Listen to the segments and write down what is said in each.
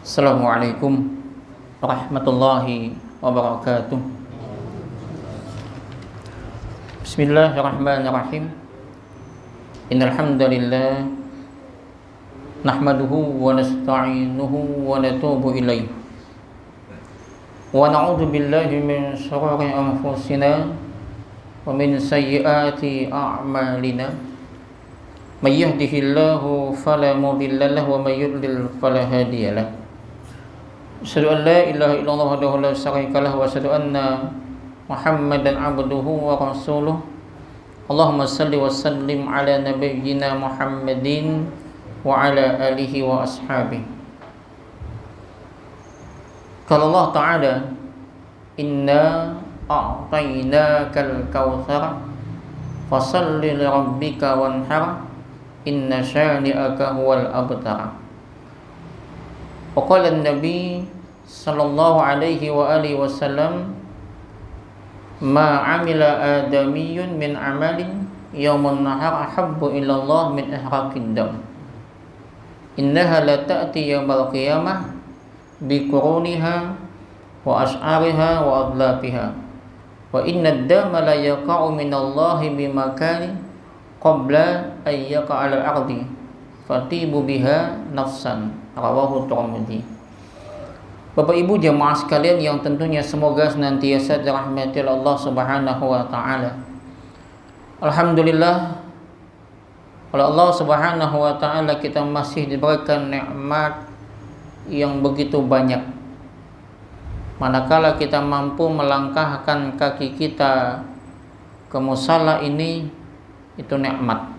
Assalamualaikum warahmatullahi wabarakatuh. Bismillahirrahmanirrahim. Innal hamdalillah nahmaduhu wa nasta'inuhu wa natubu ilaihi wa na'udzu billahi min shururi anfusina wa min sayyiati a'malina. May yahdihillahu fala mudilla lahu wa may yudlil fala hadiya lahu. Asyhadu an la ilaha illallah wahdahu la syarika lahu wa asyhadu anna Muhammadan abduhu wa rasuluh. Allahumma salli wa sallim ala nabiyyina Muhammadin wa ala alihi wa ashabihi. Qala Allah Ta'ala, inna a'tainakal kautsar fasalli li rabbika wanhar inna syani'aka huwal abtar. Waqala an-nabi sallallahu alaihi wa alihi wasallam, ma amila adamiyyun min amalin yawmun nahar ahabbu ila Allah min ihraqid dam. Innaha la ta'ti yawmal qiyamah bi quruniha wa ash'ariha wa adlafiha. Wa inna ad-dama la yaqa'u min Allah bi makani qabla an yaqa'a al-ardi fatibu biha nafsan. Rawahu Tirmidzi. Bapak Ibu jemaah sekalian yang tentunya semoga senantiasa dirahmati Allah Subhanahu wa taala. Alhamdulillah, oleh Allah Subhanahu wa taala kita masih diberikan nikmat yang begitu banyak. Manakala kita mampu melangkahkan kaki kita ke musala ini, itu nikmat.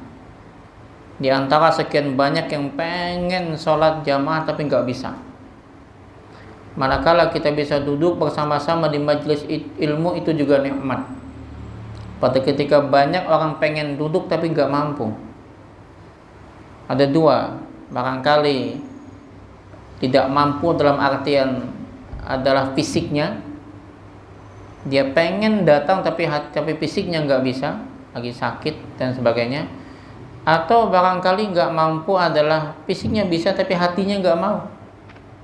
Di antara sekian banyak yang pengen sholat jamaah tapi nggak bisa. Manakala kita bisa duduk bersama-sama di majelis ilmu, itu juga nikmat. Pada ketika banyak orang pengen duduk tapi nggak mampu. Ada dua, barangkali tidak mampu dalam artian adalah fisiknya. Dia pengen datang tapi fisiknya nggak bisa, lagi sakit dan sebagainya. Atau barangkali nggak mampu adalah fisiknya bisa tapi hatinya nggak mau.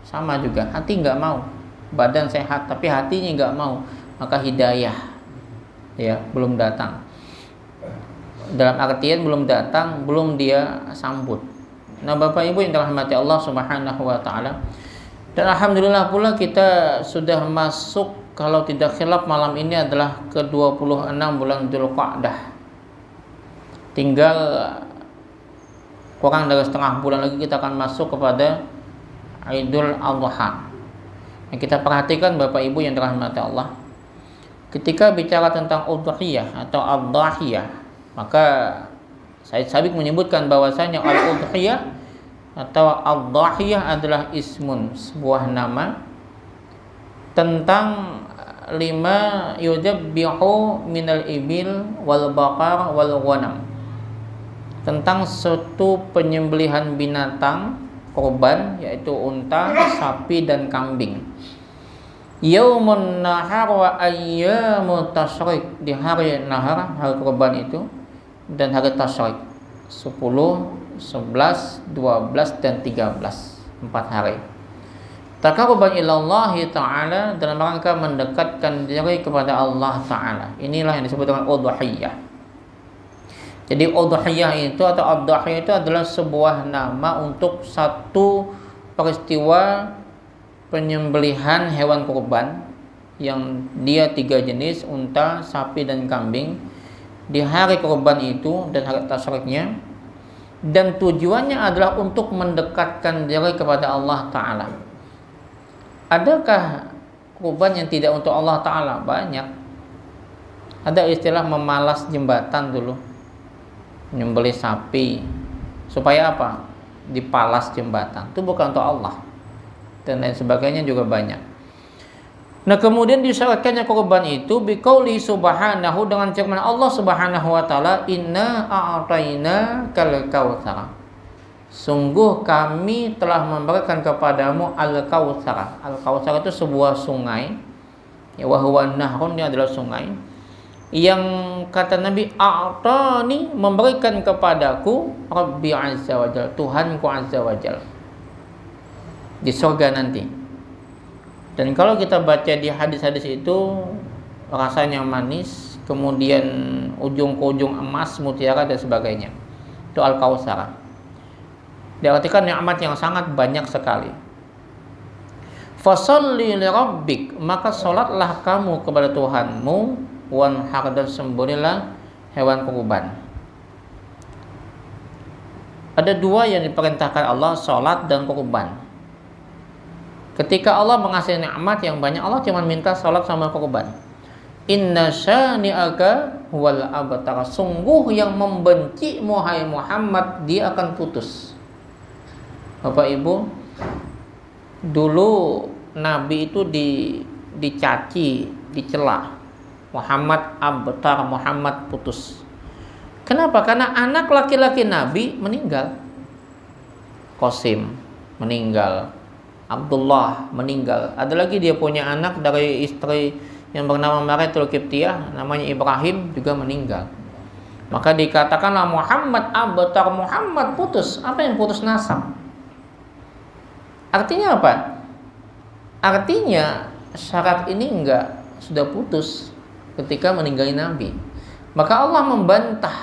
Sama juga, hati nggak mau. Badan sehat tapi hatinya nggak mau. Maka hidayah ya belum datang. Dalam artian belum datang, belum dia sambut. Nah Bapak Ibu yang dirahmati Allah Subhanahu wa taala. Dan alhamdulillah pula kita sudah masuk, kalau tidak khilaf malam ini adalah ke-26 bulan Dzulqa'dah. Tinggal kurang dari setengah bulan lagi kita akan masuk kepada Idul Adha. Yang kita perhatikan Bapak Ibu yang dirahmati Allah, ketika bicara tentang udhiyah atau ad-dhahiyah, maka Said Sabiq menyebutkan bahwasanya al-udhiyah atau ad-dhahiyah adalah ismun, sebuah nama tentang 5 yudabbihu minal ibil wal baqar wal ghanam, tentang suatu penyembelihan binatang korban, yaitu unta, sapi dan kambing. Yaumun nahar wa ayyamu tasyrik, di hari nahar, hari korban itu, dan hari tasyrik 10, 11, 12 dan 13, 4 hari. Taqarruban ilallahi ta'ala, dalam rangka mendekatkan diri kepada Allah ta'ala. Inilah yang disebut dengan udhiyah. Jadi udhiyah itu atau ad-dhahiyah itu adalah sebuah nama untuk satu peristiwa penyembelihan hewan kurban yang dia 3 jenis, unta, sapi dan kambing, di hari kurban itu dan hari tasyriknya, dan tujuannya adalah untuk mendekatkan diri kepada Allah Ta'ala. Adakah kurban yang tidak untuk Allah Ta'ala? Banyak. Ada istilah memalas jembatan dulu, menyembelih sapi supaya apa? Dipalas jembatan. Itu bukan untuk Allah. Dan lain sebagainya juga banyak. Nah, kemudian disyaratkannya korban itu biqauli subhanahu, dengan firman Allah Subhanahu wa taala, inna a'tainakal kautsar. Sungguh kami telah memberikan kepadamu al-kautsar. Al-kautsar itu sebuah sungai. Ya, wa huwa nahrun, dia adalah sungai. Yang kata Nabi, a'tani, memberikan kepadaku, Rabbi azza wa jalla, Tuhanku azza wa jalla. di surga nanti. Dan kalau kita baca di hadis-hadis itu, rasanya manis, kemudian ujung ke ujung emas, mutiara dan sebagainya. Itu Al-Kautsar. Diartikan nikmat yang sangat banyak sekali. Fasholli li rabbik, maka salatlah kamu kepada Tuhanmu, wanhar, dan sembelihlah hewan kurban. Ada dua yang diperintahkan Allah, salat dan kurban. Ketika Allah mengasih nikmat yang banyak, Allah cuma minta salat sama kurban. Inna syani'aka huwal abtar, sungguh yang membenci Muhammad Muhammad, dia akan putus. Bapak Ibu, dulu Nabi itu dicaci, dicela. Muhammad abtar, Muhammad putus. Kenapa? Karena anak laki-laki Nabi meninggal. Qasim meninggal, Abdullah meninggal. Ada lagi dia punya anak dari istri yang bernama Mariatul Qibtiyah, namanya Ibrahim, juga meninggal. Maka dikatakanlah Muhammad abtar, Muhammad putus. Apa yang putus? Nasab. Artinya apa? Artinya syarat ini sudah putus ketika meninggalin Nabi. Maka Allah membantah.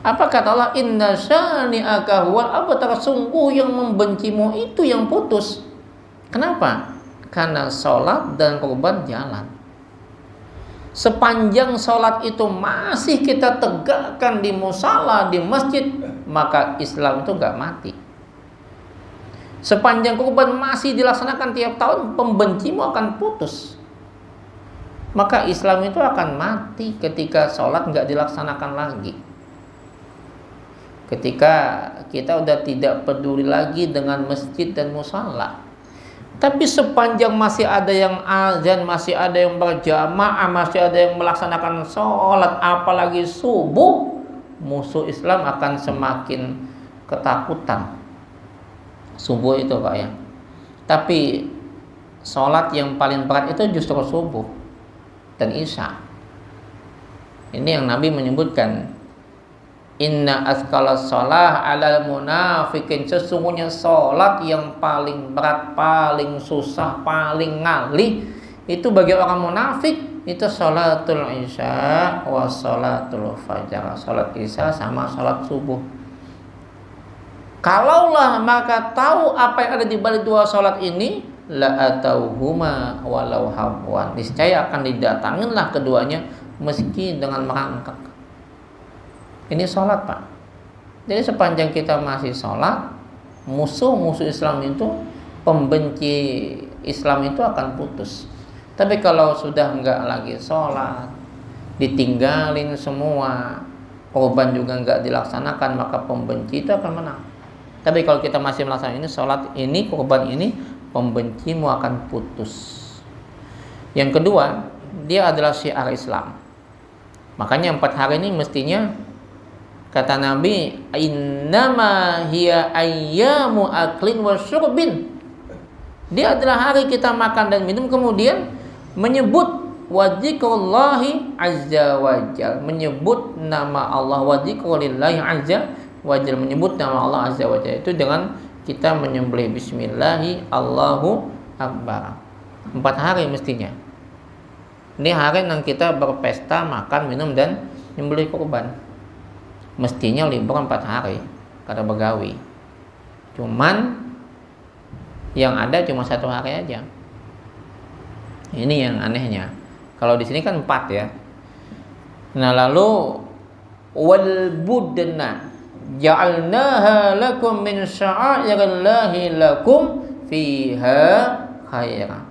Apa kata Allah? Inna syani'aka huwal abtar, sungguh yang membencimu itu yang putus. Kenapa? Karena sholat dan kurban jalan. Sepanjang sholat itu masih kita tegakkan di musala, di masjid, maka Islam itu gak mati. Sepanjang kurban masih dilaksanakan tiap tahun, pembencimu akan putus. Maka Islam itu akan mati ketika sholat gak dilaksanakan lagi. Ketika kita udah tidak peduli lagi dengan masjid dan musala. Tapi sepanjang masih ada yang azan, masih ada yang berjamaah, masih ada yang melaksanakan sholat, apalagi subuh, musuh Islam akan semakin ketakutan. Subuh itu Pak ya. Tapi sholat yang paling berat itu justru subuh dan isya. Ini yang Nabi menyebutkan, inna azqalas shalah alal munafikin, sesungguhnya sholat yang paling berat, paling susah, paling ngalih itu bagi orang munafik itu sholatul isya wa sholatul fajar, sholat isya sama sholat subuh. Kalaulah maka tahu apa yang ada di balik dua sholat ini, la atauhuma walau habwan, niscaya akan didatanginlah keduanya meski dengan merangkak. Ini sholat Pak. Jadi sepanjang kita masih sholat, musuh-musuh Islam itu, pembenci Islam itu akan putus. Tapi kalau sudah enggak lagi sholat, ditinggalin semua, kurban juga enggak dilaksanakan, maka pembenci itu akan menang. Tapi kalau kita masih melaksanakan ini, sholat ini, kurban ini, pembencimu akan putus. Yang kedua, dia adalah syiar Islam. Makanya 4 hari ini mestinya, kata Nabi, innama hiya ayyamu aklin wa syurbin. Dia adalah hari kita makan dan minum, kemudian menyebut wadzikrullahi azza wajal, menyebut nama Allah, wadzikrulillahi azza wajal, menyebut nama Allah azza wajal itu dengan kita menyembelih bismillahi Allahu akbar. 4 hari mestinya. Ini hari yang kita berpesta, makan, minum, dan menyembelih kurban. Mestinya libur 4 hari kata begawi. Cuman yang ada cuma 1 hari aja. Ini yang anehnya. Kalau di sini kan 4 ya. Nah lalu wal budna ja'alnaha lakum min sya'airillahi lakum fiha khaira.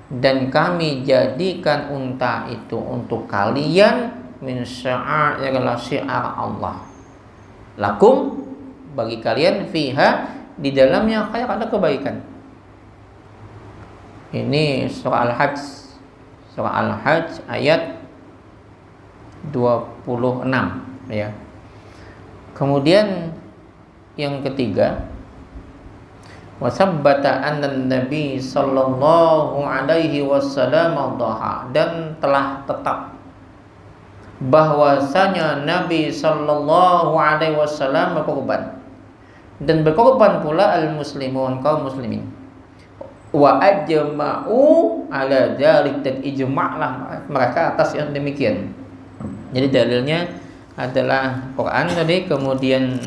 Dan kami jadikan unta itu untuk kalian min sya'airillah, syiar Allah. Lakum, bagi kalian, fiha, di dalamnya khair, ada kebaikan. Ini surah Al-Hajj. Surah Al-Hajj ayat 26 ya. Kemudian yang ketiga, wasabbata anna Nabi sallallahu alaihi wasallam dhaha, dan telah tetap bahwasanya Nabi sallallahu alaihi wasallam berkorban. dan berkorban pula al-muslimun, kaum muslimin. Wa ajma'u ala dzalik, dan ijma'lah mereka atas yang demikian. Jadi dalilnya adalah Quran tadi, kemudian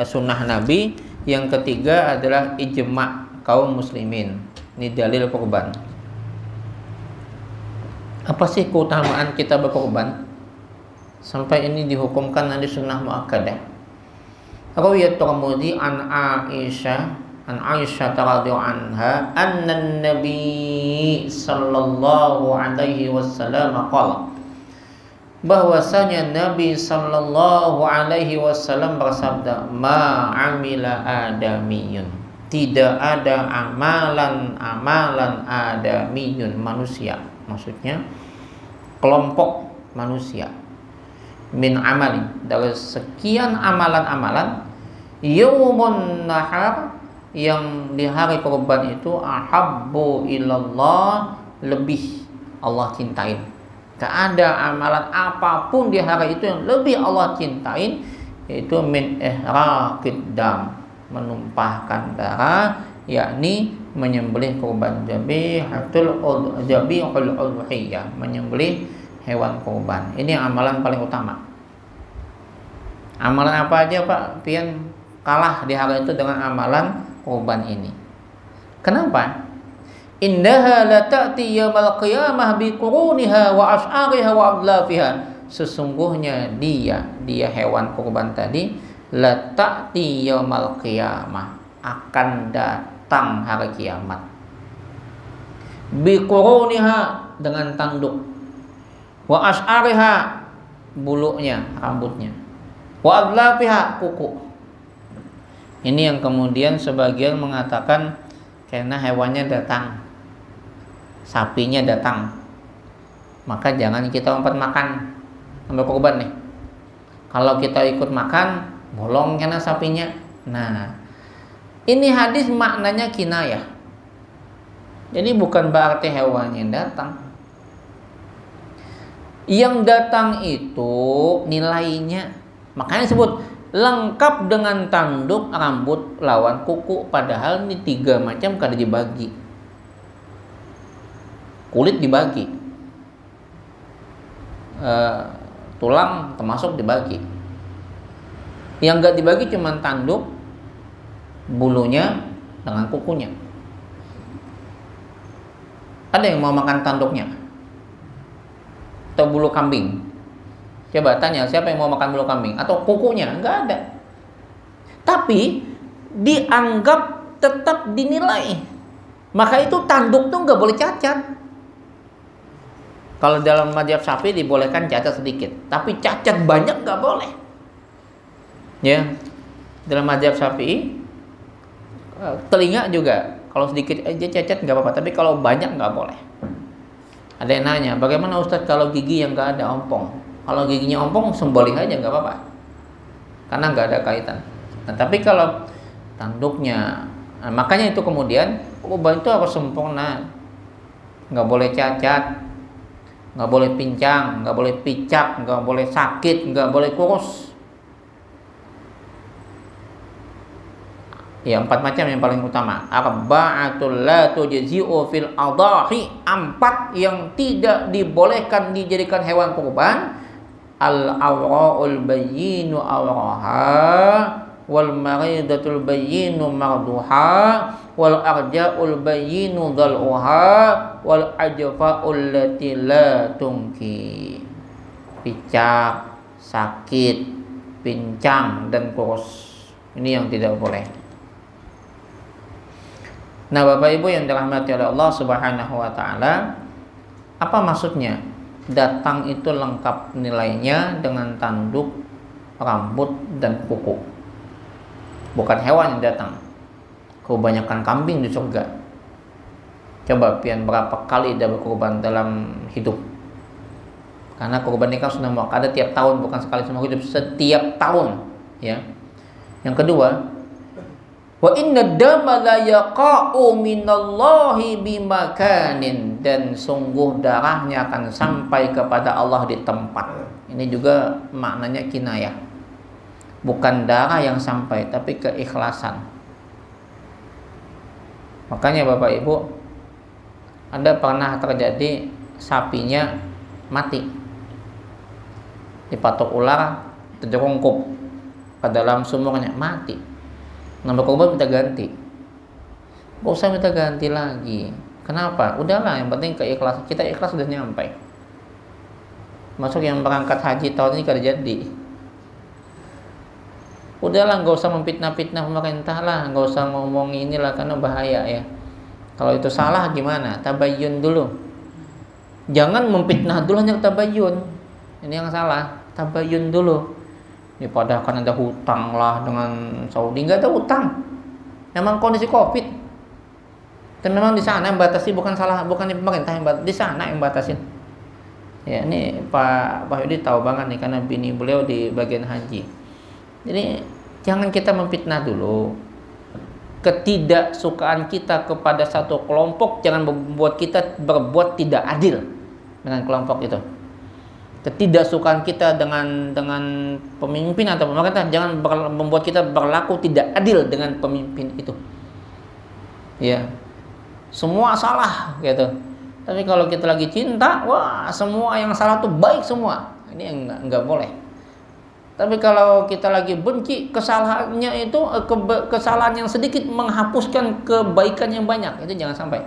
sunnah Nabi, yang ketiga adalah ijma' kaum muslimin. Ini dalil korban. Apa sih keutamaan kita berkorban sampai ini dihukumkan nanti sunnah muakkadah? Rawiyat Tirmidzi an Aisyah radhiyallahu anha anna Nabi sallallahu alaihi wasallam qala, bahwasanya Nabi sallallahu alaihi wasallam bersabda, ma amila adamiyun, tidak ada amalan adamiyun, manusia, maksudnya kelompok manusia, min amali, dari sekian amalan-amalan, yaumun nahar, yang di hari kurban itu, ahabbu ilallah, lebih Allah cintain. Gak ada amalan apapun di hari itu yang lebih Allah cintain, yaitu min ihraqid dam, menumpahkan darah, yakni menyembelih kurban, zabihul udhiyah, menyembelih hewan kurban. Ini amalan paling utama. Amalan apa aja Pak Pian kalah di hari itu dengan amalan kurban ini? Kenapa? Innaha la ta'ti yaumil qiyamah bi quruniha wa ash'ariha wa adlafiha. Sesungguhnya dia hewan kurban tadi, la ta'ti yaumil qiyamah, akan datang hari kiamat. Bi quruniha, dengan tanduk, wa ash'ariha, bulunya, rambutnya, wa adlafiha, kuku. Ini yang kemudian sebagian mengatakan karena hewannya datang, sapinya datang, maka jangan kita umpat makan ambil kurban nih. Kalau kita ikut makan, bolong karena sapinya. Nah, ini hadis maknanya kinayah. Jadi bukan berarti hewannya datang. Yang datang itu nilainya, makanya disebut lengkap dengan tanduk, rambut, lawan kuku. Padahal ini 3 macam kada dibagi. Kulit dibagi, tulang termasuk dibagi. Yang enggak dibagi cuma tanduk, bulunya dengan kukunya. Ada yang mau makan tanduknya atau bulu kambing? Coba tanya siapa yang mau makan bulu kambing atau kukunya? Enggak ada. Tapi dianggap tetap dinilai. Maka itu tanduk tuh enggak boleh cacat. Kalau dalam mazhab Syafi'i dibolehkan cacat sedikit, tapi cacat banyak enggak boleh. Ya. Dalam mazhab Syafi'i, telinga juga kalau sedikit aja cacat enggak apa-apa, tapi kalau banyak enggak boleh. Ada yang nanya, bagaimana Ustadz kalau gigi yang enggak ada ompong? Kalau giginya ompong, sembelih aja nggak apa-apa, karena nggak ada kaitan. Nah, tapi kalau tanduknya, makanya itu kemudian kurban itu harus sempurna, nggak boleh cacat, nggak boleh pincang, nggak boleh picak, nggak boleh sakit, nggak boleh kurus. Ya, 4 macam yang paling utama. Arba'atul la tujzi'u fil adahi, 4 yang tidak dibolehkan dijadikan hewan kurban. Al-awra'ul bayyinu awraha, wal maridatul bayyinu marduha, wal arja'ul bayyinu dhal'uha, wal ajfa'ul lati la tungki. Picak, sakit, pincang, dan kurus. Ini yang tidak boleh. Nah, Bapak Ibu yang dirahmati oleh Allah Subhanahu wa taala, apa maksudnya? Datang itu lengkap nilainya dengan tanduk, rambut, dan kuku. Bukan hewan yang datang. Kebanyakan kambing di surga. Coba pian berapa kali dia berkorban dalam hidup. Karena korban ini kan sudah ada tiap tahun, bukan sekali seumur hidup, setiap tahun, ya. Yang kedua, wa inna dama la yaqa'u minallahi bimakanin, dan sungguh darahnya akan sampai kepada Allah di tempat. Ini juga maknanya kinayah. Bukan darah yang sampai, tapi keikhlasan. Makanya Bapak Ibu, ada pernah terjadi sapinya mati, dipatok ular, terjerungkup ke dalam sumurnya, mati. Nah, berkorban minta ganti. Gak usah minta ganti lagi. Kenapa? Udahlah, yang penting keikhlasan. Kita ikhlas sudah nyampe. Masuk yang berangkat haji tahun ini kada jadi. Udahlah, gak usah memfitnah-fitnah pemerintah lah, gak usah ngomong inilah, karena bahaya ya. Kalau itu salah gimana? Tabayyun dulu. Jangan memfitnah dulu hanya tabayyun. Ini yang salah. Tabayyun dulu. Ya, padahal kan ada hutang lah dengan Saudi. Gak ada hutang. Memang kondisi Covid. Dan memang di sana yang batasi, bukan di pemerintah yang batasi, di sana yang batasin. Ya, ini Pak Yudi tahu banget nih, karena bini beliau di bagian haji. Jadi jangan kita memfitnah dulu. Ketidaksukaan kita kepada satu kelompok jangan membuat kita berbuat tidak adil dengan kelompok itu. Ketidaksukaan kita dengan pemimpin atau pemerintah jangan membuat kita berlaku tidak adil dengan pemimpin itu. Ya. Semua salah gitu. Tapi kalau kita lagi cinta, wah, semua yang salah tuh baik semua. Ini enggak boleh. Tapi kalau kita lagi benci, kesalahannya itu kesalahan yang sedikit menghapuskan kebaikan yang banyak. Itu jangan sampai.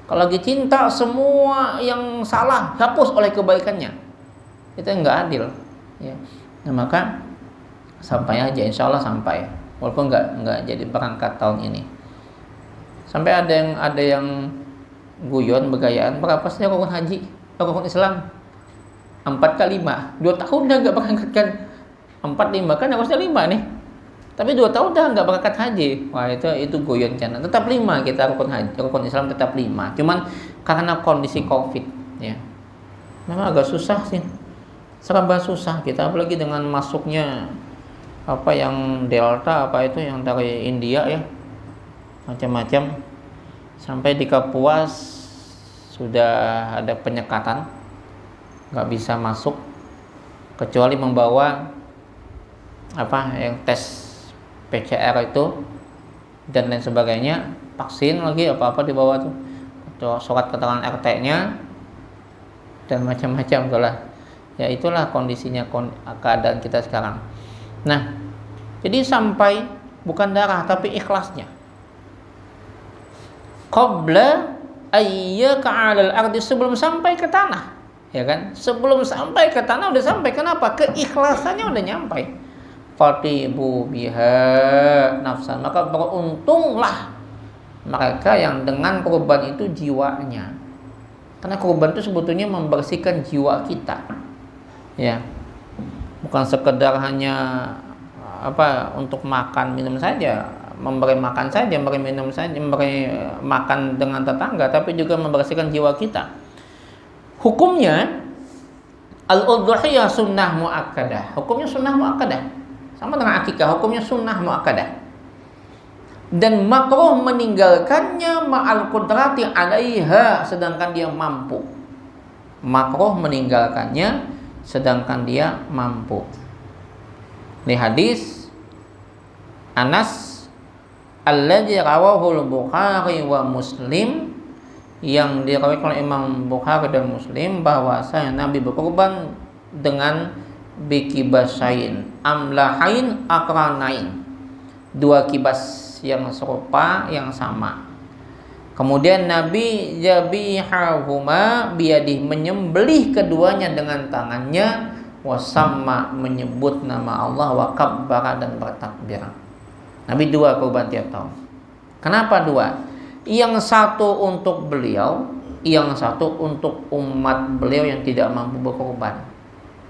Kalau lagi cinta, semua yang salah hapus oleh kebaikannya. Itu enggak adil. Ya. Nah, maka sampai aja, insya Allah sampai. Walaupun enggak jadi berangkat tahun ini. Sampai ada yang guyon begayaan, berapa sih rukun haji, rukun Islam? 4 kali 5, 2 tahun dah nggak berangkat kan? 4 5 kan harusnya 5 nih, tapi 2 tahun dah nggak berangkat haji. Wah, itu guyon channel. Tetap 5 kita rukun haji, rukun Islam tetap 5. Cuman karena kondisi Covid ya, memang agak susah sih, serba susah kita, apalagi dengan masuknya apa yang Delta apa itu yang dari India ya, macam-macam. Sampai di Kapuas sudah ada penyekatan, nggak bisa masuk kecuali membawa apa yang tes PCR itu dan lain sebagainya, vaksin lagi apa dibawa tuh, surat keterangan RT-nya dan macam-macam itulah. Ya itulah kondisinya, keadaan kita sekarang. Nah, jadi sampai bukan darah tapi ikhlasnya. Qabla ayyaka 'alal ardi, sebelum sampai ke tanah, ya kan? Sebelum sampai ke tanah udah sampai. Kenapa? Keikhlasannya udah nyampai. Fatibu biha nafsan, maka beruntunglah mereka yang dengan kurban itu jiwanya. Karena kurban itu sebetulnya membersihkan jiwa kita. Ya. Bukan sekedar hanya untuk makan minum saja, memberi makan saja, memberi minum saja, memberi makan dengan tetangga, tapi juga membersihkan jiwa kita. Hukumnya al-udhiyah sunnah muakkadah. Hukumnya sunnah muakkadah. Sama dengan akikah, hukumnya sunnah muakkadah. Dan makruh meninggalkannya ma'al qudrati 'alaiha, sedangkan dia mampu. Makruh meninggalkannya sedangkan dia mampu. Ini hadis Anas alladzi rawahu al-Bukhari wa Muslim, yang diriwayatkan oleh Imam Bukhari dan Muslim, bahwasanya Nabi berkurban dengan bikibasain amlahain akranain, 2 kibas yang serupa yang sama. Kemudian Nabi jabihahuma biyadih, menyembelih keduanya dengan tangannya, wasamma, menyebut nama Allah, wa kabbara, dan bertakbir. Nabi 2 kurban tiap tahun. Kenapa 2? Yang satu untuk beliau, yang satu untuk umat beliau yang tidak mampu berkorban.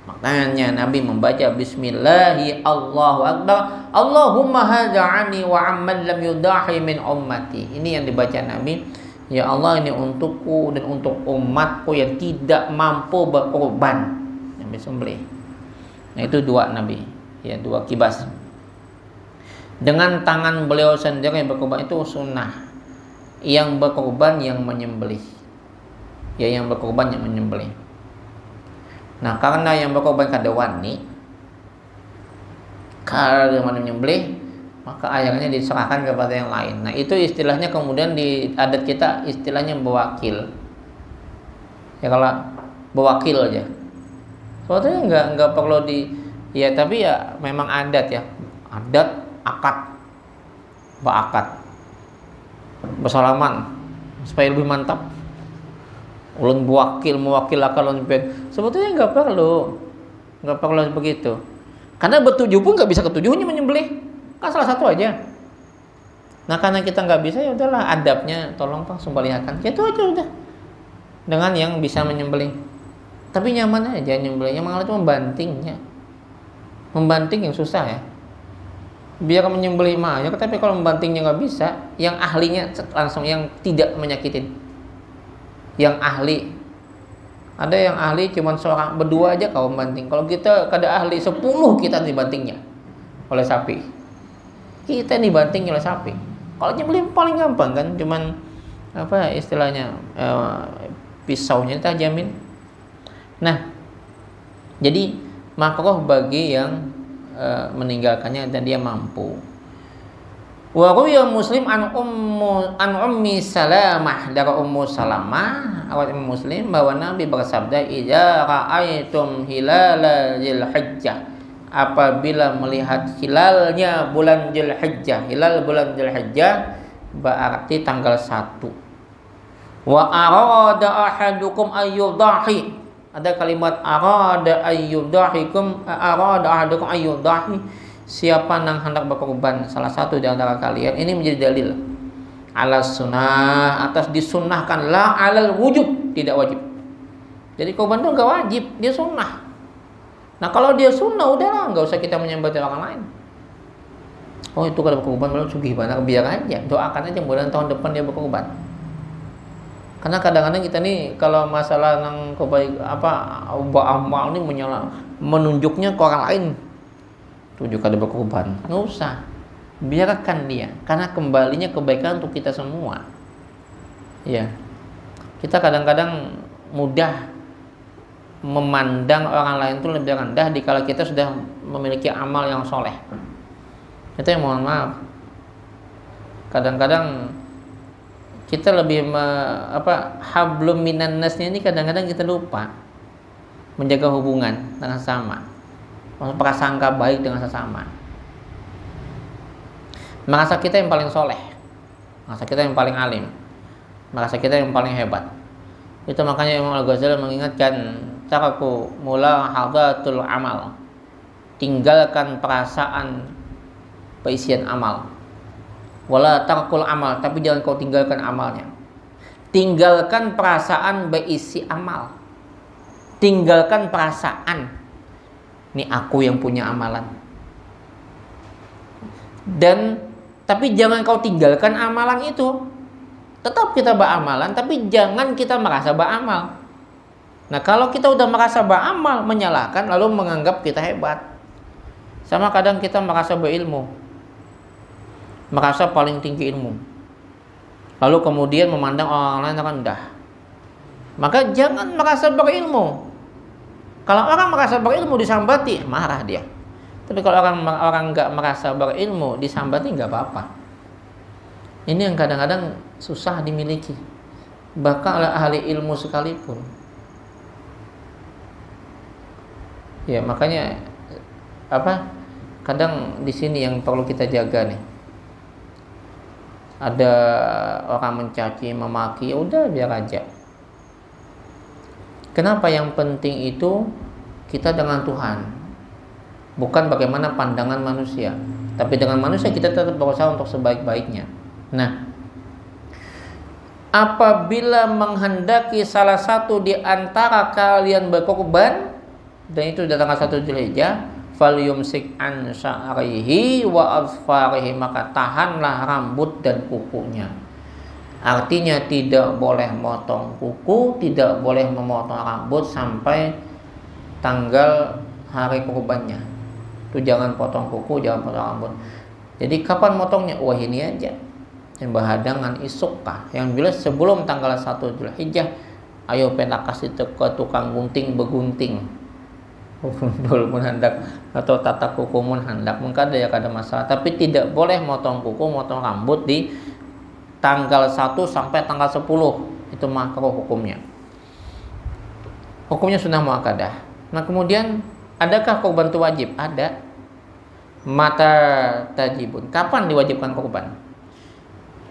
Makanya Nabi membaca Bismillahi Allahu Akbar, Allahumma hada'ani wa amman lam yudahi min ummati. Ini yang dibaca Nabi. Ya Allah, ini untukku dan untuk umatku yang tidak mampu berkorban, yang disembelih. Nah, itu 2 Nabi, ya 2 kibas. Dengan tangan beliau sendiri yang berkorban itu sunnah. Yang berkorban yang menyembelih. Ya, yang berkorban yang menyembelih. Nah, karena yang berkorban kada wani, Kalau mana menyembelih, maka ayamnya diserahkan kepada yang lain. Nah, itu istilahnya kemudian di adat kita istilahnya bewakil. Ya kalau bewakil aja. Sebetulnya nggak perlu ya, tapi ya memang adat ya. Adat akad. Berakad. Bersalaman supaya lebih mantap. Ulun mewakil akan sebetulnya nggak perlu begitu. Karena bertujuh pun nggak bisa ketujuhnya menyembelih. Kan salah satu aja. Nah, karena kita nggak bisa, ya udahlah, adabnya tolong Pak sembelihkan. Itu aja udah. Dengan yang bisa menyembelih. Tapi nyaman aja nyembelihnya, malah cuma membantingnya. Membanting yang susah ya. Biar menyembelih mah ya, tapi kalau membantingnya nggak bisa, yang ahlinya langsung, yang tidak menyakitin. Yang ahli. Ada yang ahli cuma seorang, berdua aja kau membanting. Kalau kita kada ahli 10 kita dibantingnya oleh sapi. Kita dibanting oleh sapi. Kalau nyembelih paling gampang kan, cuman apa istilahnya, pisaunya tajamin. Nah, jadi makruh bagi yang meninggalkannya dan dia mampu. Wa ruwiya Muslim an Ummi Salamah, dari Ummu Salamah awat Muslim bahwa Nabi bersabda, "Idza ra'aitum hilala Dzulhijjah," apabila melihat hilalnya bulan Dzulhijjah. Hilal bulan Dzulhijjah berarti tanggal 1. Wa arada ahadukum ayyudahi. Ada kalimat arada ayyudahikum, arada ahadukum ayyudahi. Siapa yang hendak berkorban salah satu di antara kalian, ini menjadi dalil ala sunnah, atas disunnahkan, la alal wujub, tidak wajib. Jadi korban itu enggak wajib, dia sunnah. Nah, kalau dia sunnah udahlah, enggak usah kita menyembah orang lain. Oh, itu kalau berkorban belum sugih banget, biar aja, doakan aja mudah tahun depan dia berkorban. Karena kadang-kadang kita nih kalau masalah nang kebaik amal ini menunjuknya ke orang lain. Tujuh kali berkorban, nggak usah, biarkan dia, karena kembalinya kebaikan untuk kita semua. Ya, kita kadang-kadang mudah memandang orang lain itu lebih rendah dikala kita sudah memiliki amal yang soleh. Itu yang mohon maaf. Kadang-kadang kita lebih hablum minan nasnya ini kadang-kadang kita lupa menjaga hubungan dengan sesama. Prasangka baik dengan sesama. Merasa kita yang paling soleh, merasa kita yang paling alim, merasa kita yang paling hebat. Itu makanya Imam Al-Ghazali mengingatkan, taraku mula hadatul amal, tinggalkan perasaan peisian amal. Wala tarkul amal, tapi jangan kau tinggalkan amalnya. Tinggalkan perasaan berisi amal. Tinggalkan perasaan, ini aku yang punya amalan. Tapi jangan kau tinggalkan amalan itu. Tetap kita beramalan, tapi jangan kita merasa beramal. Nah, kalau kita udah merasa beramal, menyalahkan lalu menganggap kita hebat. Sama kadang kita merasa berilmu, merasa paling tinggi ilmu, lalu kemudian memandang orang lain rendah. Maka jangan merasa berilmu. Kalau orang merasa berilmu disambati, marah dia. Tapi kalau orang nggak merasa berilmu disambati, nggak apa-apa. Ini yang kadang-kadang susah dimiliki, bahkan oleh ahli ilmu sekalipun. Ya, makanya kadang di sini yang perlu kita jaga nih. Ada orang mencaci, memaki, ya udah biar aja. Kenapa yang penting itu kita dengan Tuhan, bukan bagaimana pandangan manusia. Tapi dengan manusia kita tetap berusaha untuk sebaik-baiknya. Nah, apabila menghendaki salah satu di antara kalian berkorban, dan itu datang tanggal 1 Dzulhijjah, falyumsik an sya'rihi wa azfarihi, maka tahanlah rambut dan kukunya. Artinya tidak boleh motong kuku, tidak boleh memotong rambut sampai tanggal hari kurbannya. Itu jangan potong kuku, jangan potong rambut. Jadi kapan motongnya? Wah, ini aja. Yang berhadangan isukah. Yang bila sebelum tanggal 1 Dzulhijjah, ayo pendak kasih ke tukang gunting begunting. Gundul pun hendak atau tata kuku pun hendak mengkada ya kada masalah, tapi tidak boleh motong kuku, motong rambut di tanggal 1 sampai tanggal 10. Itu makruh hukumnya. Hukumnya sunnah muakkadah. Nah, kemudian adakah kurban itu wajib? Ada. Mata tajibun. Kapan diwajibkan kurban?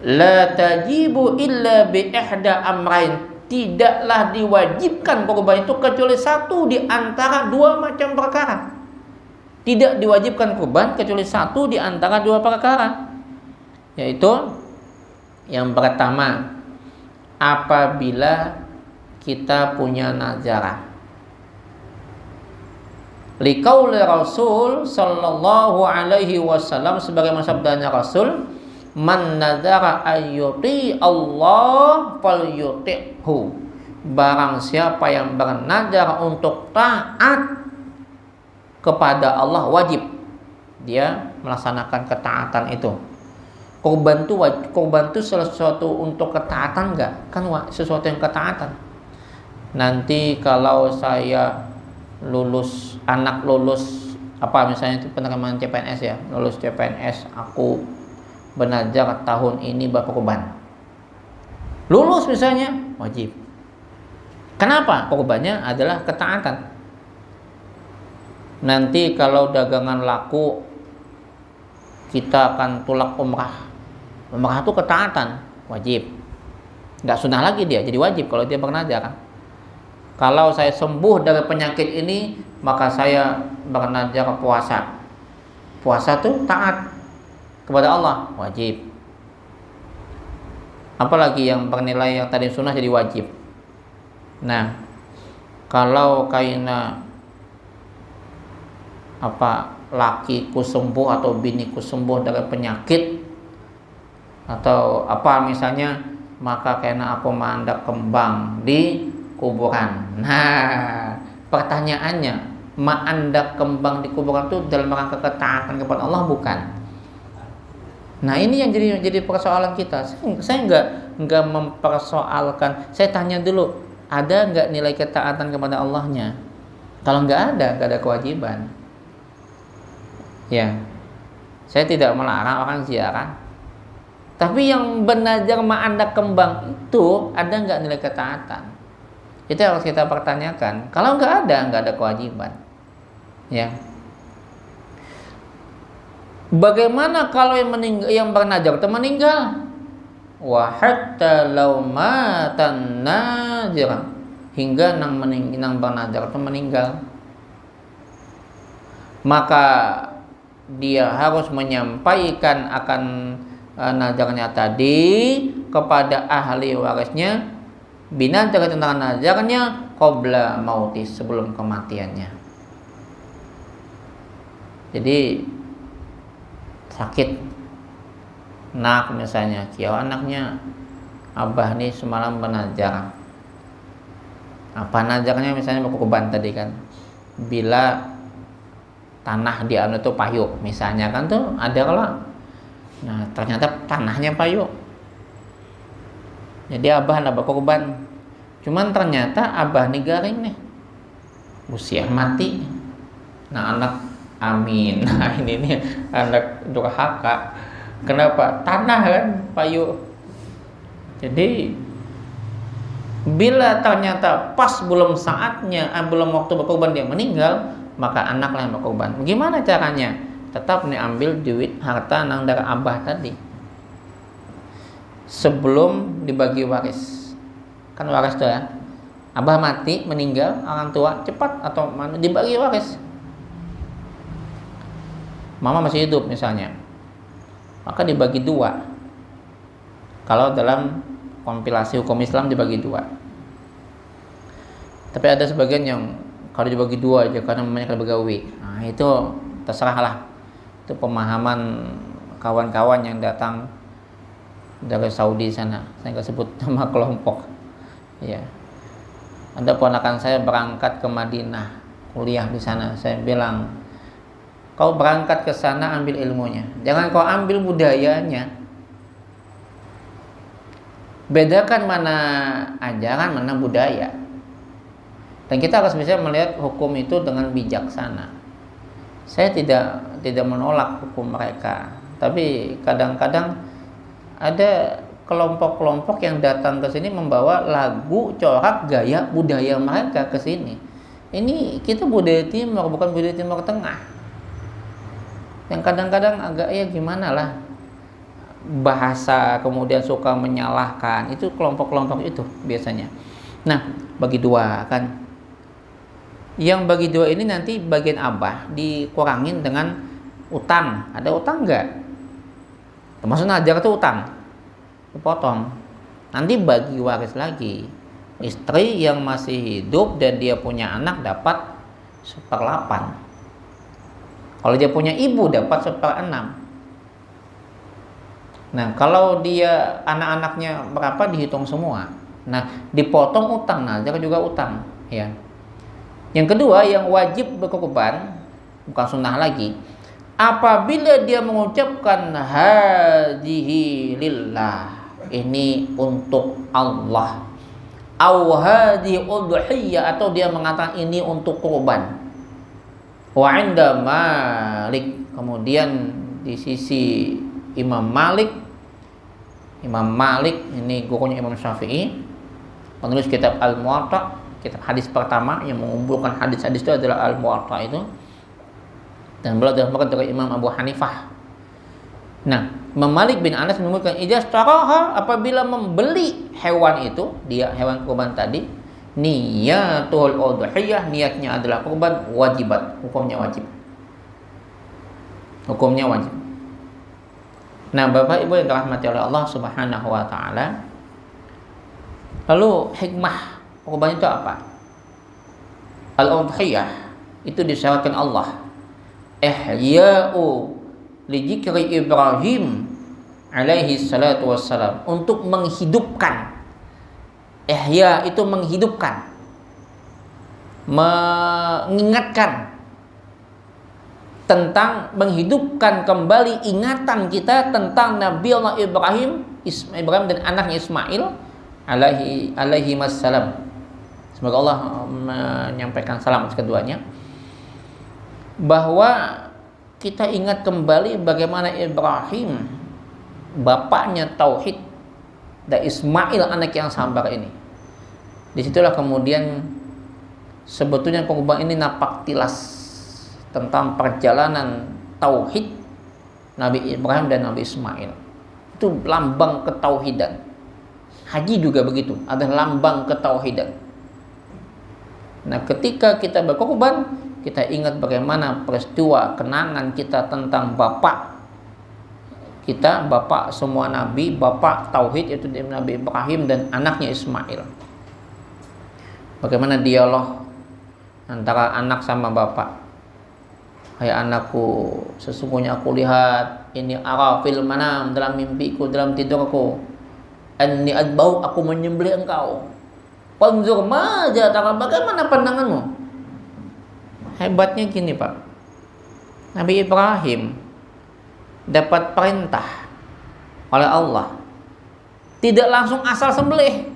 La tajibu illa bi ihda amrain. Tidaklah diwajibkan kurban itu kecuali satu di antara dua macam perkara. Tidak diwajibkan kurban kecuali satu di antara dua perkara. Yaitu yang pertama, apabila kita punya nazarah. Liqauli Rasul sallallahu alaihi wasallam, sebagaimana sabdanya Rasul, man nazara ayyuti Allah falyuti'hu. Barang siapa yang bernazar untuk taat kepada Allah, wajib dia melaksanakan ketaatan itu. Kurban itu sesuatu untuk ketaatan enggak? Kan sesuatu yang ketaatan. Nanti kalau saya anak lulus apa misalnya itu penerimaan CPNS ya, lulus CPNS, aku bernazar tahun ini berkurban. Lulus misalnya, wajib. Kenapa? Kurbannya adalah ketaatan. Nanti kalau dagangan laku, kita akan tulak umrah. Umrah itu ketaatan, wajib. Nggak sunnah lagi dia, jadi wajib kalau dia bernazar. Kalau saya sembuh dari penyakit ini, maka saya bernazar puasa. Puasa itu taat kepada Allah, wajib. Apalagi yang bernilai yang tadi sunnah jadi wajib. Nah, kalau kaina lakiku sembuh atau biniku sembuh dari penyakit atau apa misalnya, maka karena aku mandak kembang di kuburan. Nah, pertanyaannya, mandak kembang di kuburan itu dalam rangka ketaatan kepada Allah bukan? Nah, ini yang jadi persoalan kita. Saya enggak mempersoalkan. Saya tanya dulu, ada enggak nilai ketaatan kepada Allahnya? Kalau enggak ada kewajiban. Ya. Saya tidak melarang orang ziarah. Tapi yang bernazar mandak kembang itu ada enggak nilai ketaatan? Itu harus kita pertanyakan. Kalau enggak ada kewajiban. Ya. Bagaimana kalau yang bernazar itu meninggal? Wa hatta law matan nazira, hingga nang bernazar itu meninggal, maka dia harus menyampaikan akan nazarnya tadi kepada ahli warisnya, binazar tentang nazarnya qabla mautis, sebelum kematiannya. Jadi sakit nak misalnya, kiau anaknya abah nih semalam bernazar. Apa nazarnya? Misalnya berkurban tadi kan, bila tanah di anu itu payuk misalnya kan tuh ada kalau. Nah, ternyata tanahnya payuk. Jadi abah lah berkurban. Cuman ternyata abah nih garing nih, usia mati. Nah, anak amin. Nah, ini nih anak durhaka. Kenapa? Tanah kan payuk. Jadi bila ternyata pas belum saatnya, belum waktu berkorban dia meninggal, maka anaklah yang berkorban. Gimana caranya? Tetap nih ambil duit harta nang dari abah tadi sebelum dibagi waris. Kan waris tuh ya. Abah mati, meninggal, orang tua cepat atau mana dibagi waris. Mama masih hidup misalnya, maka dibagi dua. Kalau dalam kompilasi hukum Islam dibagi dua. Tapi ada sebagian yang kalau dibagi dua aja karena banyak begawi. Nah, itu terserahlah. Itu pemahaman kawan-kawan yang datang dari Saudi sana. Saya nggak sebut nama kelompok. Ya. Ada ponakan saya berangkat ke Madinah, kuliah di sana. Saya bilang, kau berangkat ke sana ambil ilmunya, jangan kau ambil budayanya. Bedakan mana ajaran, mana budaya. Dan kita harus bisa melihat hukum itu dengan bijaksana. Saya tidak menolak hukum mereka, tapi kadang-kadang ada kelompok-kelompok yang datang ke sini membawa lagu, corak, gaya budaya mereka ke sini. Ini kita budaya timur, bukan budaya timur tengah. Yang kadang-kadang agak ya gimana lah, bahasa kemudian suka menyalahkan, itu kelompok-kelompok itu biasanya. Nah, bagi dua kan. Yang bagi dua ini nanti bagian abah dikurangin dengan utang. Ada utang enggak? Termasuk najar itu utang. Dipotong. Nanti bagi waris lagi. Istri yang masih hidup dan dia punya anak dapat 1/8. Kalau dia punya ibu dapat 1/6. Nah, kalau dia anak-anaknya berapa dihitung semua. Nah, dipotong utang, najar juga utang, ya. Yang kedua, yang wajib berkorban, bukan sunnah lagi, apabila dia mengucapkan hadhihi lillah, ini untuk Allah, au hadhi udhiyah, atau dia mengatakan ini untuk kurban. Wa 'inda Malik, kemudian di sisi Imam Malik ini gurunya Imam Syafi'i, penulis kitab Al-Muwatta, kitab hadis pertama yang mengumpulkan hadis-hadis itu adalah Al-Muwatta itu, dan beliau adalah dari Imam Abu Hanifah. Nah, Imam Malik bin Anas menyebutkan ijastaraha, apabila membeli hewan itu, dia hewan kurban tadi, niyatul udhiyah, niatnya adalah kurban, wajibat, hukumnya wajib. Nah, Bapak Ibu yang dirahmati oleh Allah Subhanahu wa taala, lalu hikmah kurban itu apa? Al-udhiyah itu disyaratkan Allah ihya'u li dzikri Ibrahim alaihi salatu wassalam, untuk menghidupkan. Ihya itu menghidupkan, mengingatkan tentang, menghidupkan kembali ingatan kita tentang Nabi Allah Ibrahim dan anaknya Ismail alaihi wassalam. Semoga Allah menyampaikan salam atas keduanya, bahwa kita ingat kembali bagaimana Ibrahim, bapaknya tauhid, dan Ismail anak yang sabar ini. Disitulah kemudian sebetulnya kurban ini napak tilas tentang perjalanan tauhid Nabi Ibrahim dan Nabi Ismail. Itu lambang ketauhidan. Haji juga begitu, ada lambang ketauhidan. Nah, ketika kita berkorban, kita ingat bagaimana peristiwa kenangan kita tentang bapak kita, bapak semua nabi, bapak tauhid, itu Nabi Ibrahim dan anaknya Ismail. Bagaimana dialog antara anak sama bapak. Hai anakku, sesungguhnya aku lihat, ini ara fil manam, dalam mimpiku, dalam tidurku, anni adbau, aku menyembelih engkau. Panzur maja tara, bagaimana pandanganmu? Hebatnya gini Pak, Nabi Ibrahim dapat perintah oleh Allah, tidak langsung asal sembelih.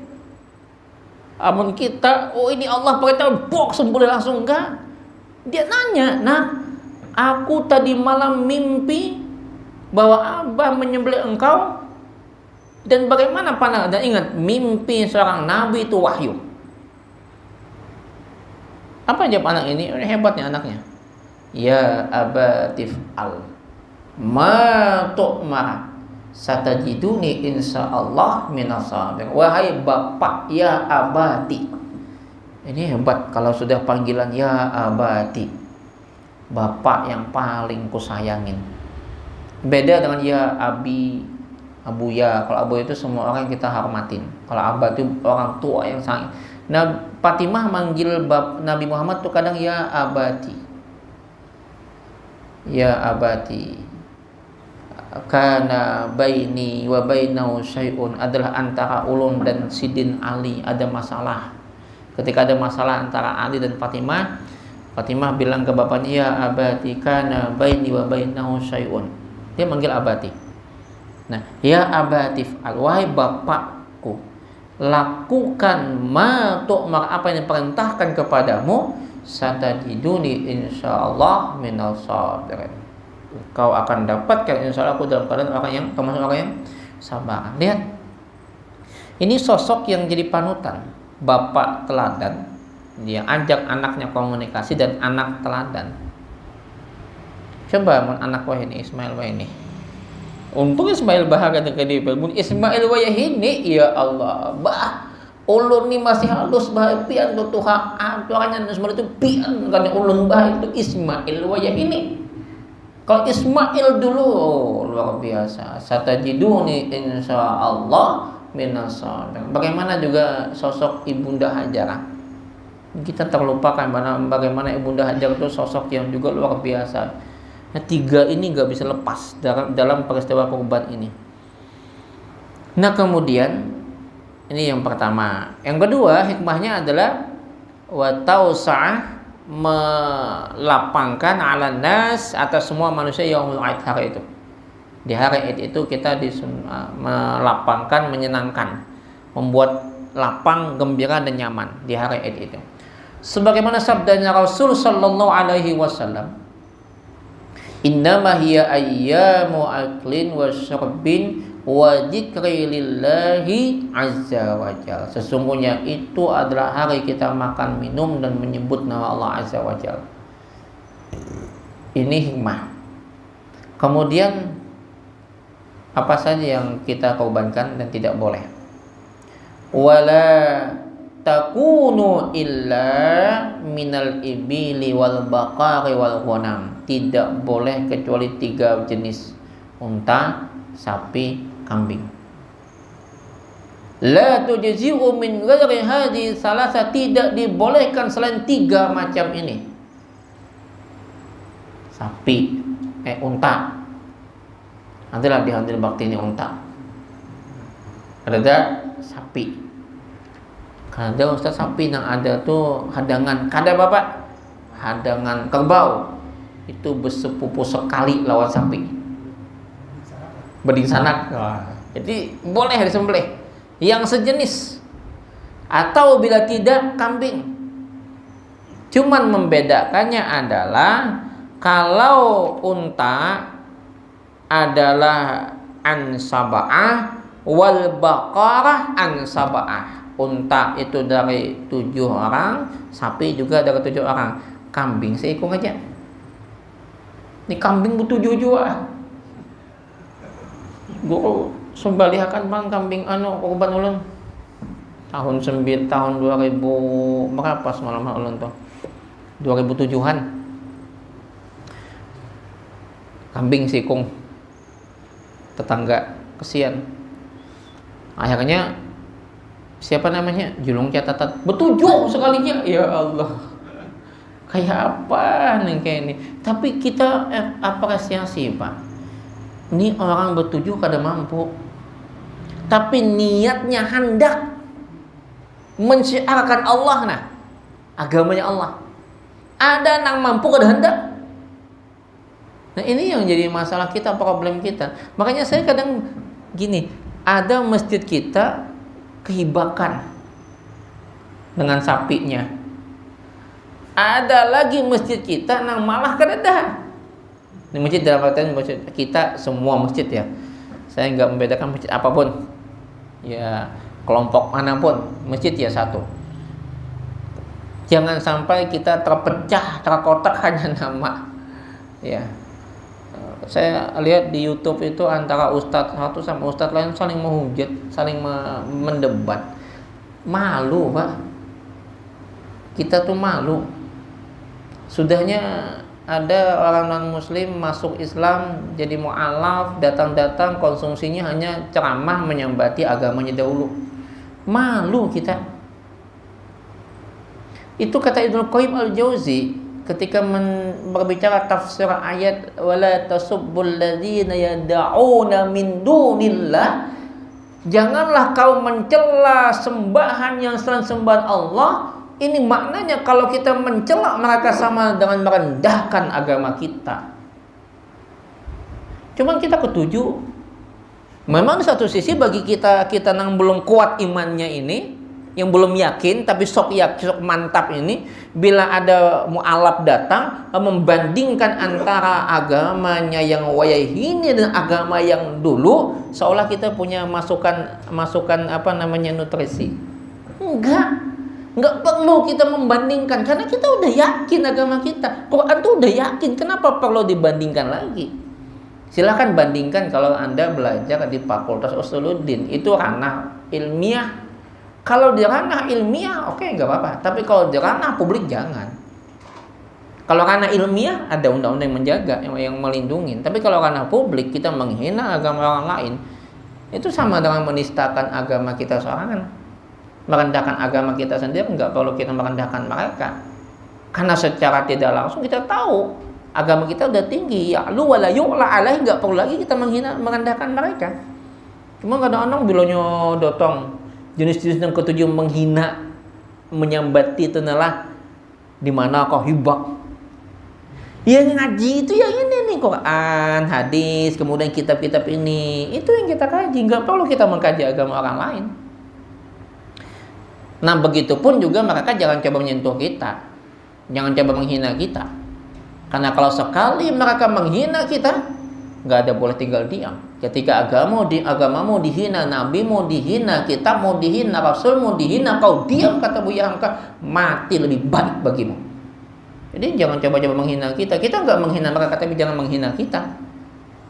Amun kita, oh ini Allah perintah, bok sembelih langsung, enggak. Dia nanya, nah aku tadi malam mimpi bahwa Abah menyembelih engkau, dan bagaimana pandangan? Dan ingat, mimpi seorang nabi itu wahyu. Apa jawab anak ini? Hebatnya anaknya. Ya abatif al ma tu'mar satajiduni insyaallah minas sabirin. Wahai bapak, ya abati. Ini hebat kalau sudah panggilan ya abati, bapak yang paling kusayangin. Beda dengan ya abi, abuya. Kalau abu itu semua orang yang kita hormatin. Kalau abah itu orang tua yang sayang. Nah, Fatimah manggil Nabi Muhammad tuh kadang ya abati. Ya abati, karena baini wa bainahu syai'un, adalah antara ulun dan Sidin Ali ada masalah. Ketika ada masalah antara Ali dan Fatimah, Fatimah bilang ke bapaknya, ya abati, karena baini wa bainahu syai'un. Dia manggil abati. Nah, ya abatif al, wahai bapakku, lakukan ma tu'mar, apa yang diperintahkan kepadamu, satajiduni insyaallah minal sabirin. Kau akan dapatkan insyaallah aku dalam keadaan orang yang termasuk orang yang sabar. Lihat, ini sosok yang jadi panutan, bapak teladan, dia ajak anaknya komunikasi dan anak teladan. Coba anak wah ini Ismail wah ini. Untung Ismail bahagia dengan dia. Ismail wayah ini, ya Allah, ulun ni masih halus pian tu Tuhan. Tuhannya Ismail itu pian kan ulun itu Ismail wayah ini. Kalau Ismail dulu luar biasa. Satajiduni insyaallah minas sabirin. Bagaimana juga sosok Ibunda Hajarah. Kita terlupakan bagaimana Ibunda Hajar itu sosok yang juga luar biasa. Nah, 3 ini gak bisa lepas dalam peristiwa kurban ini. Nah kemudian ini yang pertama. Yang kedua hikmahnya adalah wa tausa'ah, melapangkan ala nas, atas semua manusia yaumul aid, hari itu. Di hari Id itu kita melapangkan, menyenangkan, membuat lapang, gembira dan nyaman di hari Id itu. Sebagaimana sabdanya Rasul sallallahu alaihi wasallam, innama hiya ayyamu aklin wa syurbin wa dzikri lillahi azza wa jalla. Sesungguhnya itu adalah hari kita makan, minum dan menyebut nama Allah azza wa jalla. Ini hikmah. Kemudian apa saja yang kita korbankan dan tidak boleh. Wala takunu illa minal ibili wal baqari wal ghanam. Tidak boleh kecuali 3 jenis: unta, sapi, kambing. La tujzi'u min ghairi hadhihi salasa, tidak dibolehkan selain 3 macam ini. Sapi, unta. Nantilah di hadil bakti ini unta. Ada sapi. Kada Ustaz, sapi yang ada tuh hadangan. Kada Bapak? Hadangan kerbau. Itu bersepupu sekali lawan sapi. Beding sanak. Jadi boleh disembelih. Yang sejenis. Atau bila tidak, kambing. Cuman membedakannya adalah kalau unta adalah ansaba'ah, wal baqarah ansaba'ah. Unta itu dari 7 orang, sapi juga dari 7 orang. Kambing seekor aja. Ini kambing bertujuh juga. Guru sembelihakan bang kambing korban ulun. Tahun 2000 berapa semalam ulun tuh? 2007-an. Kambing sikung. Tetangga kesian. Akhirnya siapa namanya? Julung catatan bertujuh sekalinya. Ya Allah. Kayak apa nih kayak ini? Tapi kita apresiasi, Pak. Ini orang bertujuh kada mampu. Tapi niatnya hendak mensyiarkan Allah nah. Agamanya Allah. Ada nang mampu kada hendak. Nah ini yang jadi masalah kita, problem kita. Makanya saya kadang gini, ada masjid kita kehibakan dengan sapinya. Ada lagi masjid kita nang malah kadada. Ini masjid dalam artian masjid kita semua masjid ya. Saya nggak membedakan masjid apapun. Ya kelompok manapun, masjid ya satu. Jangan sampai kita terpecah, terkotak hanya nama. Ya. Saya lihat di YouTube itu antara ustadz satu sama ustadz lain saling menghujat, saling mendebat. Malu, Pak. Kita tuh malu. Sudahnya ada orang non-muslim masuk Islam jadi mu'alaf, datang-datang konsumsinya hanya ceramah menyambati agamanya dahulu. Malu kita. Itu kata Ibnu Qayyim al-Jauzi ketika berbicara tafsir ayat wala tasubbul ladzina yad'una min dunillah, janganlah kau mencela sembahan yang selain sembahan Allah. Ini maknanya kalau kita mencela mereka sama dengan merendahkan agama kita. Cuman kita ketujuh Memang di satu sisi bagi kita yang belum kuat imannya ini, yang belum yakin tapi sok mantap ini, bila ada mu'alaf datang membandingkan antara agamanya yang wayai ini dan agama yang dulu, seolah kita punya masukan apa namanya nutrisi. Enggak perlu kita membandingkan karena kita udah yakin agama kita. Quran tuh udah yakin, kenapa perlu dibandingkan lagi? Silahkan bandingkan kalau Anda belajar di Fakultas Usuluddin, itu ranah ilmiah. Kalau di ranah ilmiah oke, nggak apa-apa. Tapi kalau di ranah publik jangan. Kalau ranah ilmiah ada undang-undang yang menjaga, yang melindungi. Tapi kalau ranah publik kita menghina agama orang lain, itu sama dengan menistakan agama kita sorangan. Merendahkan agama kita sendiri, nggak perlu kita merendahkan mereka. Karena secara tidak langsung kita tahu agama kita udah tinggi, ya lu wala yu'la alaih, nggak perlu lagi kita merendahkan mereka. Cuma kadang-kadang bilanya dotong jenis-jenis yang ketujuh menghina, menyambati itu adalah di mana kau hibak. Yang ngaji itu yang ini nih, Quran, hadis, kemudian kitab-kitab ini, itu yang kita kaji. Nggak perlu kita mengkaji agama orang lain. Nah begitupun juga mereka jangan coba menyentuh kita, jangan coba menghina kita. Karena kalau sekali mereka menghina kita, nggak ada boleh tinggal diam. Ketika agamamu dihina, nabimu dihina, kitabmu dihina, rasulmu dihina, kau diam, kata Buya Hamka, mati lebih baik bagimu. Jadi jangan coba-coba menghina kita. Kita nggak menghina mereka, tapi jangan menghina kita.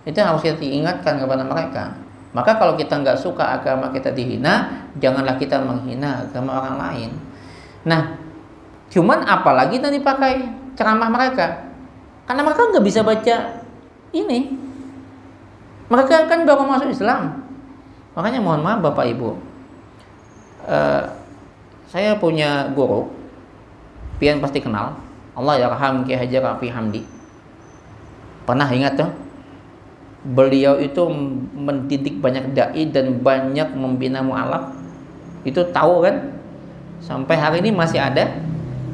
Itu harus kita diingatkan kepada mereka. Maka kalau kita nggak suka agama kita dihina, janganlah kita menghina agama orang lain. Nah, cuman apalagi nanti pakai ceramah mereka. Karena mereka nggak bisa baca ini. Mereka kan baru masuk Islam. Makanya mohon maaf Bapak Ibu, saya punya guru, pian pasti kenal, Allah yarham Ki Haji Rafi Hamdi. Pernah ingat tuh? Beliau itu mendidik banyak dai dan banyak membina mu'alaf. Itu tahu kan? Sampai hari ini masih ada.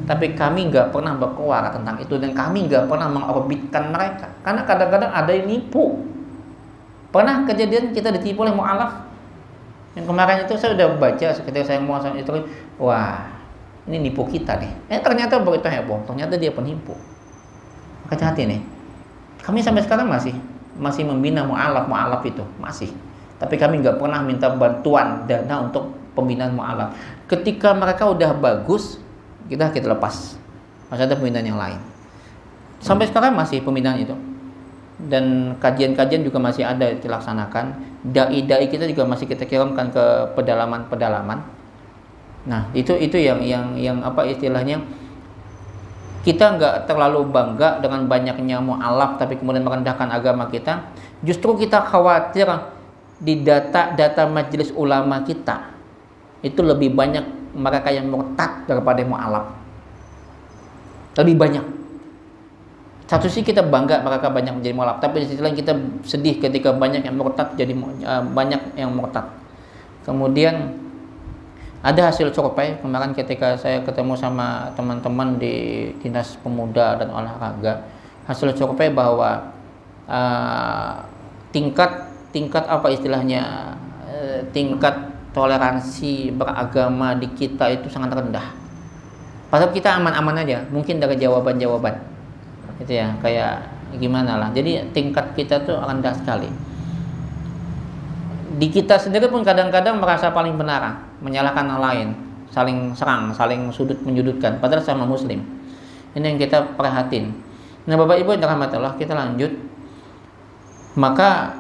Tapi kami nggak pernah berkuara tentang itu, dan kami nggak pernah mengorbitkan mereka karena kadang-kadang ada yang nipu. Pernah kejadian kita ditipu oleh mu'alaf. Yang kemarin itu saya udah baca ketika saya mau itu, wah ini nipu kita nih. Ternyata begitu heboh, ternyata dia penipu. Hati-hati nih. Kami sampai sekarang masih membina mu'alaf itu masih. Tapi kami nggak pernah minta bantuan dana untuk pembinaan mu'alaf. Ketika mereka udah bagus, kita lepas, masih ada pembinaan yang lain. Sampai sekarang masih pembinaan itu, dan kajian-kajian juga masih ada dilaksanakan. Dai-dai kita juga masih kita kirimkan ke pedalaman. Nah itu yang apa istilahnya, kita nggak terlalu bangga dengan banyaknya mu'alaf tapi kemudian merendahkan agama kita. Justru kita khawatir di data majelis ulama kita itu lebih banyak mereka yang murtad daripada mu'alaf. Lebih banyak. Satu sisi kita bangga mereka banyak menjadi mu'alaf, tapi di sisi lain kita sedih ketika banyak yang murtad banyak yang murtad. Kemudian ada hasil survei kemarin ketika saya ketemu sama teman-teman di Dinas Pemuda dan Olahraga. Hasil survei bahwa tingkat apa istilahnya, tingkat toleransi beragama di kita itu sangat rendah. Padahal kita aman-aman aja, mungkin dari jawaban-jawaban gitu ya, kayak gimana lah. Jadi tingkat kita tuh rendah sekali. Di kita sendiri pun kadang-kadang merasa paling benar, menyalahkan orang lain, saling serang, saling menyudutkan, padahal sama muslim. Ini yang kita perhatiin. Nah Bapak Ibu yang dirahmati Allah, kita lanjut. Maka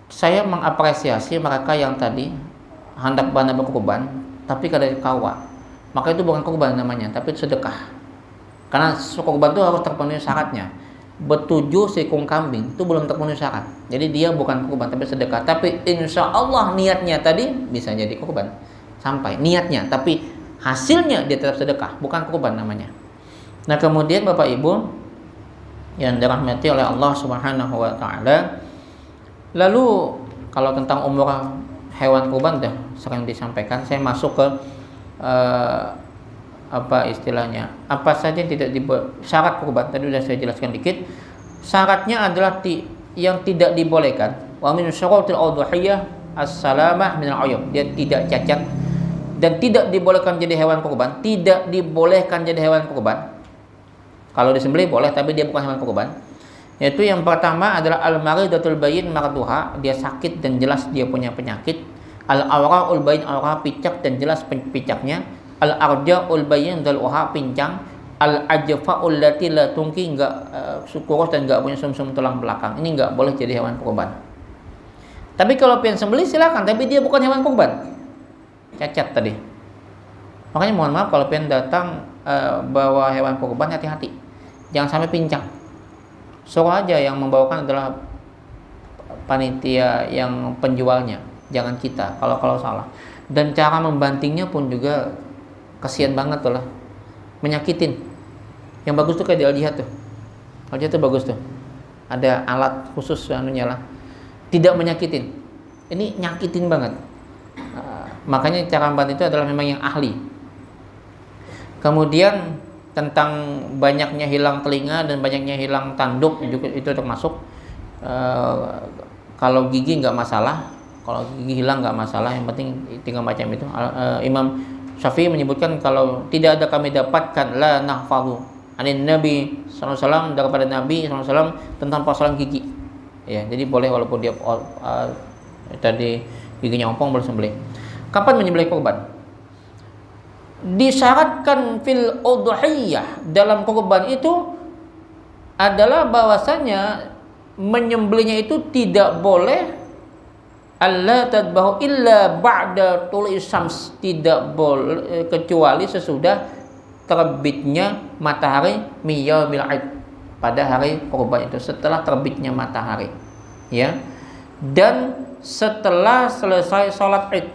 saya mengapresiasi mereka yang tadi hendak bana berkorban tapi kada kawa, maka itu bukan korban namanya, tapi itu sedekah. Karena korban itu harus terpenuhi syaratnya. Betujuh sekung kambing itu belum terpenuhi syarat, jadi dia bukan korban tapi sedekah. Tapi insya Allah niatnya tadi bisa jadi korban sampai niatnya, tapi hasilnya dia tetap sedekah, bukan korban namanya. Nah kemudian Bapak Ibu yang dirahmati oleh Allah Subhanahu wa Ta'ala, lalu kalau tentang umur hewan kurban sudah sering disampaikan. Saya masuk ke apa istilahnya, apa saja yang tidak syarat kurban tadi sudah saya jelaskan dikit. Syaratnya adalah yang tidak dibolehkan Wa min syurutil udhiyah as-salamah minal uyub. Dia tidak cacat dan tidak dibolehkan jadi hewan kurban. Tidak dibolehkan jadi hewan kurban. Kalau disembelih boleh, tapi dia bukan hewan kurban. Yaitu yang pertama adalah al-maridatul bayyin marduha, dia sakit dan jelas dia punya penyakit. Al-awra'ul bayyin, awra picak dan jelas picaknya. Al-arja'ul bayyin daluha, pincang. Al-ajfa'ul lati la tungki, enggak kurus dan enggak punya sumsum tulang belakang. Ini enggak boleh jadi hewan kurban. Tapi kalau pengen sembelih silakan, tapi dia bukan hewan kurban. Cacat tadi. Makanya mohon maaf kalau pengen datang bawa hewan kurban, hati-hati. Jangan sampai pincang. Suruh aja yang membawakan adalah panitia yang penjualnya, jangan kita kalau salah. Dan cara membantingnya pun juga kasihan banget tuh lah, menyakitin. Yang bagus tuh kayak di Al-Jihad tuh. Al-Jihad tuh bagus tuh. Ada alat khusus anunya lah. Tidak menyakitin. Ini nyakitin banget. Makanya cara membanting itu adalah memang yang ahli. Kemudian tentang banyaknya hilang telinga dan banyaknya hilang tanduk juga itu termasuk. Kalau gigi nggak masalah, kalau gigi hilang nggak masalah, yang penting tinggal macam itu. Imam Syafi'i menyebutkan kalau tidak ada kami dapatkan la nahfadhu anin Nabi SAW, daripada Nabi SAW tentang persoalan gigi. Ya, jadi boleh walaupun dia tadi giginya ompong boleh sembelih. Kapan menyembelih kurban? Disyaratkan fil udhiyah, dalam kurban itu adalah bahwasanya menyembelihnya itu tidak boleh alla tadbahu illa ba'da tulu'i syams, tidak boleh kecuali sesudah terbitnya matahari min yaumil 'id, pada hari kurban itu, setelah terbitnya matahari, ya, dan setelah selesai sholat Id.